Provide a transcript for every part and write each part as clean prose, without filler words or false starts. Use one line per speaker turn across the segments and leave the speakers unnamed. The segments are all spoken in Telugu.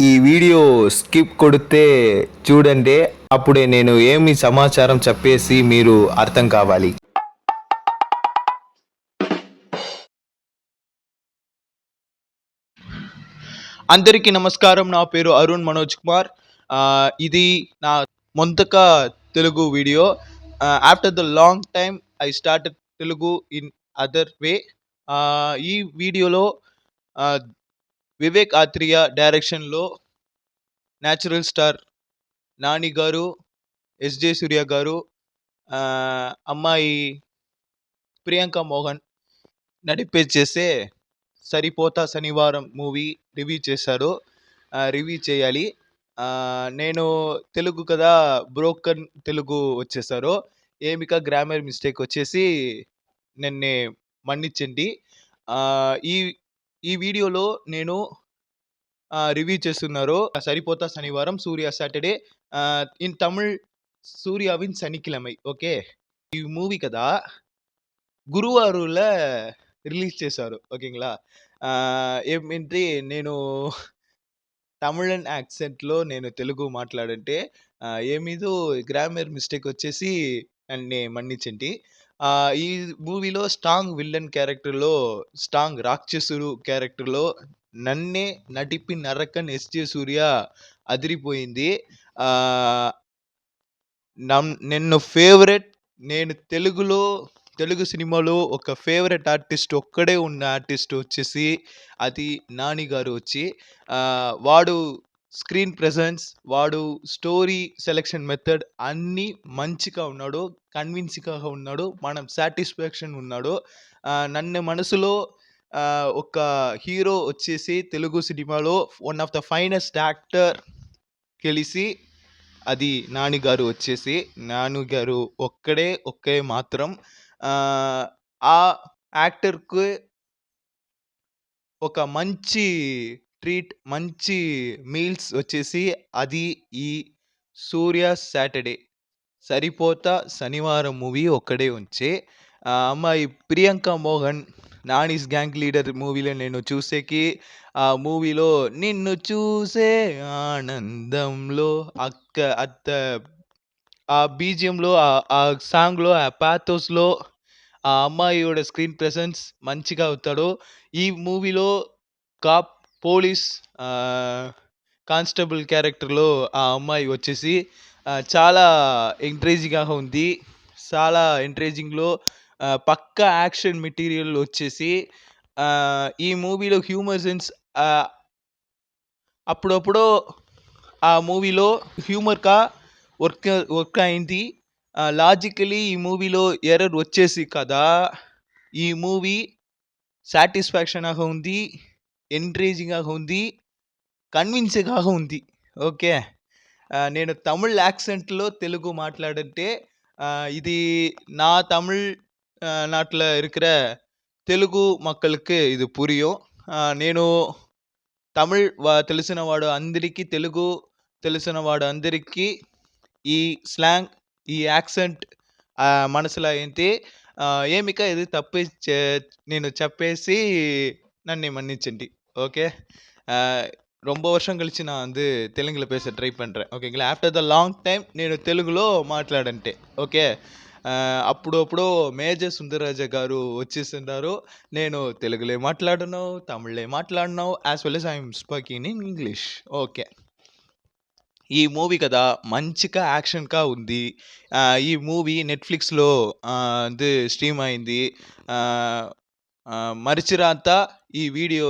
ఈ వీడియో స్కిప్ కొడితే చూడండి, అప్పుడే నేను ఏమి సమాచారం చెప్పేసి మీరు అర్థం కావాలి.
అందరికీ నమస్కారం. నా పేరు అరుణ్ మనోజ్ కుమార్. ఇది నా మొంతక Telugu video. After the long time I started Telugu in other way. ఈ వీడియోలో వివేక్ ఆత్రేయ డైరెక్షన్లో న్యాచురల్ స్టార్ నాని గారు, ఎస్జే సూర్య గారు, అమ్మాయి ప్రియాంక మోహన్ నడిపేచేసే సరిపోతా శనివారం మూవీ రివ్యూ చేశారు. రివ్యూ చేయాలి. నేను తెలుగు కదా, బ్రోకన్ తెలుగు వచ్చేసారు. ఏమిక గ్రామర్ మిస్టేక్ వచ్చేసి నన్ను మన్నించండి. ఈ ఈ వీడియోలో నేను రివ్యూ చేస్తున్నారు సరిపోతా శనివారం, సూర్య సాటర్డే, ఇన్ తమిళ్ సూర్యావిన్ சனிக்கிழமை. ఓకే, ఈ మూవీ కదా గురువారంలో రిలీజ్ చేశారు. ఓకేங்களா? ఏమిటి, నేను తమిళన్ యాక్సెంట్లో నేను తెలుగు మాట్లాడంటే ఏమీదో గ్రామర్ మిస్టేక్ వచ్చేసి నన్ను మన్నించండి. ఈ మూవీలో స్ట్రాంగ్ విల్లన్ క్యారెక్టర్లో, స్ట్రాంగ్ రాక్షసుడు క్యారెక్టర్లో నన్నే నటిపి నరకన్ ఎస్జే సూర్య అదిరిపోయింది. నిన్ను ఫేవరెట్, నేను తెలుగు సినిమాలో ఒక ఫేవరెట్ ఆర్టిస్ట్ ఒక్కడే ఉన్న ఆర్టిస్ట్ వచ్చేసి అది నాని గారు. వచ్చి వాడు స్క్రీన్ ప్రెజెన్స్, వాడు స్టోరీ సెలెక్షన్ మెథడ్ అన్నీ మంచిగా ఉన్నాడు, కన్విన్సింగ్గా ఉన్నాడు, మనం సాటిస్ఫాక్షన్ ఉన్నాడు. నన్ను మనసులో ఒక హీరో వచ్చేసి తెలుగు సినిమాలో one of the finest actor కలిసి అది నాని గారు వచ్చేసి. నాని గారు ఒకే మాత్రం ఆ యాక్టర్కి ఒక మంచి ట్రీట్, మంచి మీల్స్ వచ్చేసి అది ఈ సూర్య సాటర్డే సరిపోతా శనివారం మూవీ ఒక్కడే ఉంచి. అమ్మాయి ప్రియాంక మోహన్ నానీస్ గ్యాంగ్ లీడర్ మూవీలో నేను చూసేకి, ఆ మూవీలో నిన్ను చూసే ఆనందంలో అత్త ఆ బీజియంలో, ఆ సాంగ్లో, ఆ పాథోస్లో ఆ అమ్మాయిயோட స్క్రీన్ ప్రెసెన్స్ మంచిగా అవుతాడు. ఈ మూవీలో పోలీస్ కానిస్టేబుల్ క్యారెక్టర్లో ఆ అమ్మాయి వచ్చేసి చాలా ఎంకరేజింగ్గా ఉంది. చాలా ఎంకరేజింగ్లో పక్కా యాక్షన్ మెటీరియల్ వచ్చేసి ఈ మూవీలో హ్యూమర్ సెన్స్ అప్పుడప్పుడు ఆ మూవీలో హ్యూమర్గా వర్క్ అయింది. లాజికలీ ఈ మూవీలో ఎర్రర్ వచ్చేసి కదా, ఈ మూవీ సాటిస్ఫాక్షన్గా ఉంది, ఎంకరేజింగ్గా ఉంది, కన్విన్సింగ్గా ఉంది. ఓకే, నేను తమిళ్ యాక్సెంట్లో తెలుగు మాట్లాడంటే ఇది నా తమిళ్ నాட்டில் இருக்கிற తెలుగు மக்களுக்கு ఇది புரியும். నేను తమిళ్ తెలిసిన వాడు అందరికీ, తెలుగు తెలిసిన వాడు అందరికీ ఈ స్లాంగ్, ఈ యాక్సెంట్ మనసులో ఏంటి ఏమిక ఇది తప్పి నేను చెప్పేసి నన్ను మన్నించండి. ఓకే, ரொம்ப வருஷம் கழிச்சு நான் வந்து தெலுங்கில் பேச ட்ரை பண்ணுறேன். ఓకేங்களா? ఆఫ్టర్ ద లాంగ్ టైం నేను తెలుగులో మాట్లాడంటే. ఓకే, అప్పుడు మేజర్ సుందరరాజ గారు వచ్చేస్తున్నారు. నేను తెలుగులో మాట్లాడను, తమిళ్లో మాట్లాడను, as well as I'm speaking in English. Okay, ఈ మూవీ కదా మంచిగా యాక్షన్గా ఉంది. ఈ మూవీ నెట్ఫ్లిక్స్లో வந்து స్ట్రీమ్ అయింది. మరిచిరాత ఈ వీడియో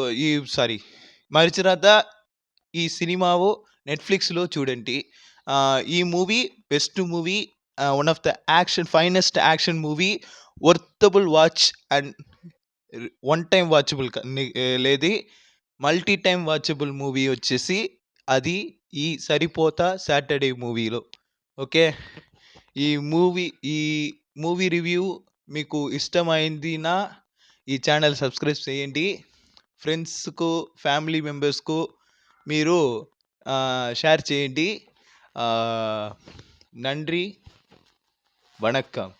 మరిచిరాత ఈ సినిమావు నెట్ఫ్లిక్స్లో చూడండి. ఈ movie best movie, one of the finest action movie, worthable watch and one time watchable లేదు, మల్టీ టైం వాచబుల్ మూవీ వచ్చేసి అది ఈ సరిపోతా సాటర్డే మూవీలో. ఓకే, ఈ మూవీ రివ్యూ మీకు ఇష్టమైందినా ఈ ఛానల్ సబ్స్క్రైబ్ చేయండి. ఫ్రెండ్స్కు, ఫ్యామిలీ మెంబర్స్కు మీరు షేర్ చేయండి. நன்றி, வணக்கம்.